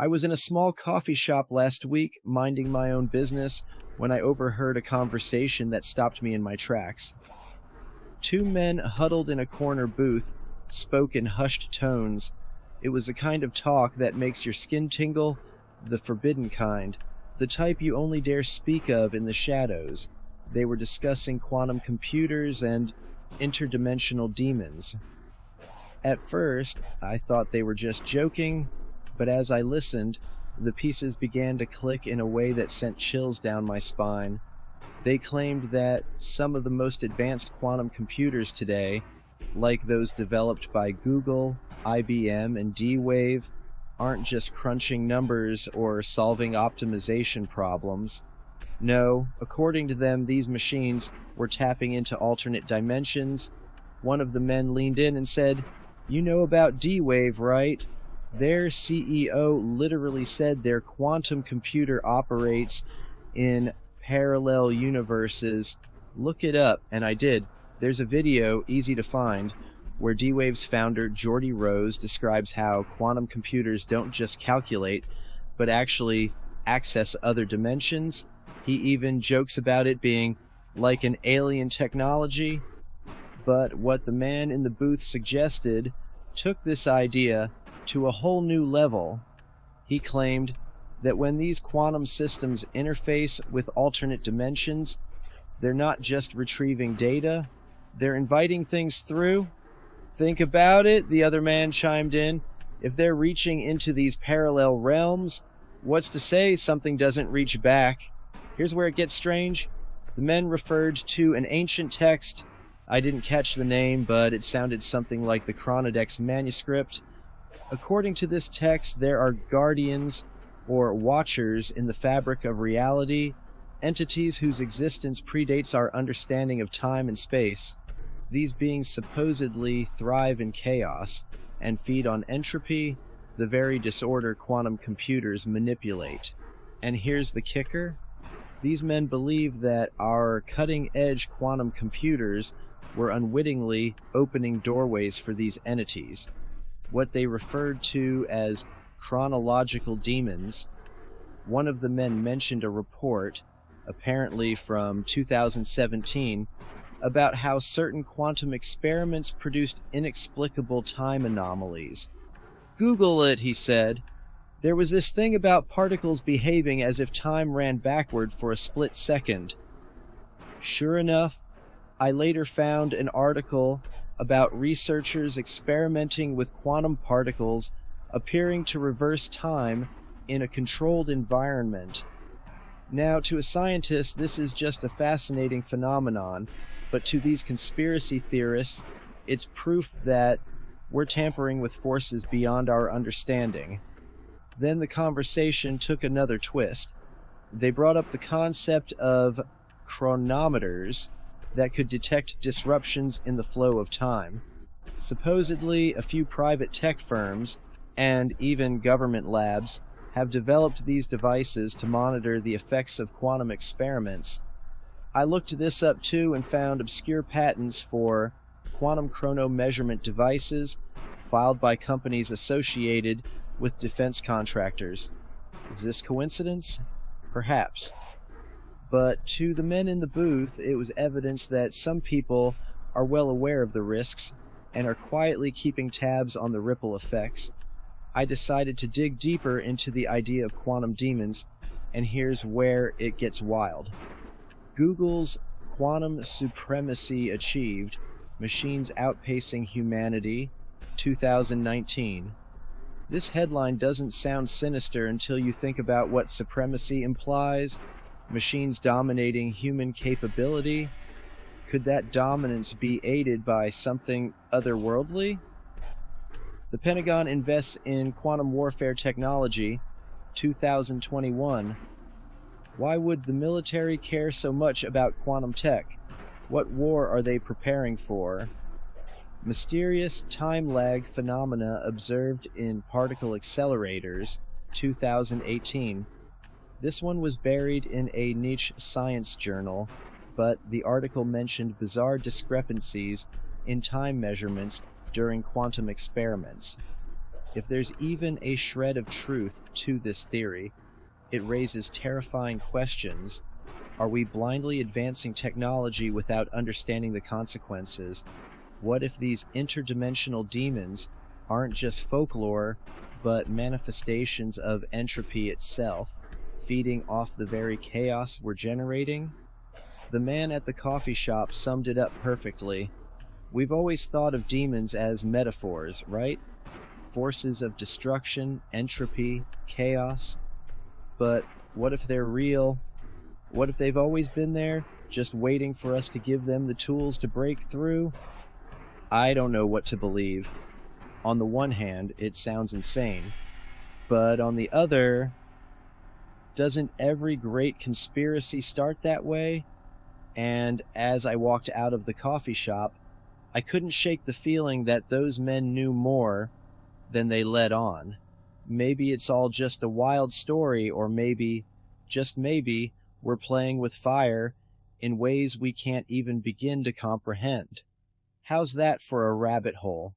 I was in a small coffee shop last week, minding my own business, when I overheard a conversation that stopped me in my tracks. Two men huddled in a corner booth spoke in hushed tones. It was a kind of talk that makes your skin tingle, the forbidden kind, the type you only dare speak of in the shadows. They were discussing quantum computers and interdimensional demons. At first, I thought they were just joking, but as I listened, the pieces began to click in a way that sent chills down my spine. They claimed that some of the most advanced quantum computers today, like those developed by Google, IBM, and D-Wave, aren't just crunching numbers or solving optimization problems. No, according to them, these machines were tapping into alternate dimensions. One of the men leaned in and said, "You know about D-Wave, right? Their CEO literally said their quantum computer operates in parallel universes. Look it up," and I did. There's a video, easy to find, where D-Wave's founder, Geordie Rose, describes how quantum computers don't just calculate, but actually access other dimensions. He even jokes about it being like an alien technology. But what the man in the booth suggested took this idea to a whole new level. He claimed that when these quantum systems interface with alternate dimensions, they're not just retrieving data, they're inviting things through. "Think about it," the other man chimed in. "If they're reaching into these parallel realms, what's to say something doesn't reach back?" Here's where it gets strange. The men referred to an ancient text. I didn't catch the name, but it sounded something like the Chronodex manuscript. According to this text, there are guardians, or watchers, in the fabric of reality, entities whose existence predates our understanding of time and space. These beings supposedly thrive in chaos and feed on entropy, the very disorder quantum computers manipulate. And here's the kicker. These men believe that our cutting-edge quantum computers were unwittingly opening doorways for these entities, what they referred to as chronological demons. One of the men mentioned a report, apparently from 2017, about how certain quantum experiments produced inexplicable time anomalies. "Google it," he said. "There was this thing about particles behaving as if time ran backward for a split second." Sure enough, I later found an article about researchers experimenting with quantum particles appearing to reverse time in a controlled environment. Now, to a scientist, this is just a fascinating phenomenon, but to these conspiracy theorists, it's proof that we're tampering with forces beyond our understanding. Then the conversation took another twist. They brought up the concept of chronometers that could detect disruptions in the flow of time. Supposedly, a few private tech firms, and even government labs, have developed these devices to monitor the effects of quantum experiments. I looked this up too and found obscure patents for quantum chronomeasurement devices filed by companies associated with defense contractors. Is this coincidence? Perhaps. But to the men in the booth, it was evidence that some people are well aware of the risks and are quietly keeping tabs on the ripple effects. I decided to dig deeper into the idea of quantum demons, and here's where it gets wild. Google's Quantum Supremacy Achieved, Machines Outpacing Humanity, 2019. This headline doesn't sound sinister until you think about what supremacy implies. Machines dominating human capability? Could that dominance be aided by something otherworldly? The Pentagon invests in quantum warfare technology, 2021. Why would the military care so much about quantum tech? What war are they preparing for? Mysterious time lag phenomena observed in particle accelerators, 2018. This one was buried in a niche science journal, but the article mentioned bizarre discrepancies in time measurements during quantum experiments. If there's even a shred of truth to this theory, it raises terrifying questions. Are we blindly advancing technology without understanding the consequences? What if these interdimensional demons aren't just folklore, but manifestations of entropy itself, feeding off the very chaos we're generating? The man at the coffee shop summed it up perfectly. We've always thought of demons as metaphors, right? Forces of destruction, entropy, chaos. But what if they're real? What if they've always been there, just waiting for us to give them the tools to break through? I don't know what to believe. On the one hand, it sounds insane. But on the other, doesn't every great conspiracy start that way? And as I walked out of the coffee shop, I couldn't shake the feeling that those men knew more than they let on. Maybe it's all just a wild story, or maybe, just maybe, we're playing with fire in ways we can't even begin to comprehend. How's that for a rabbit hole?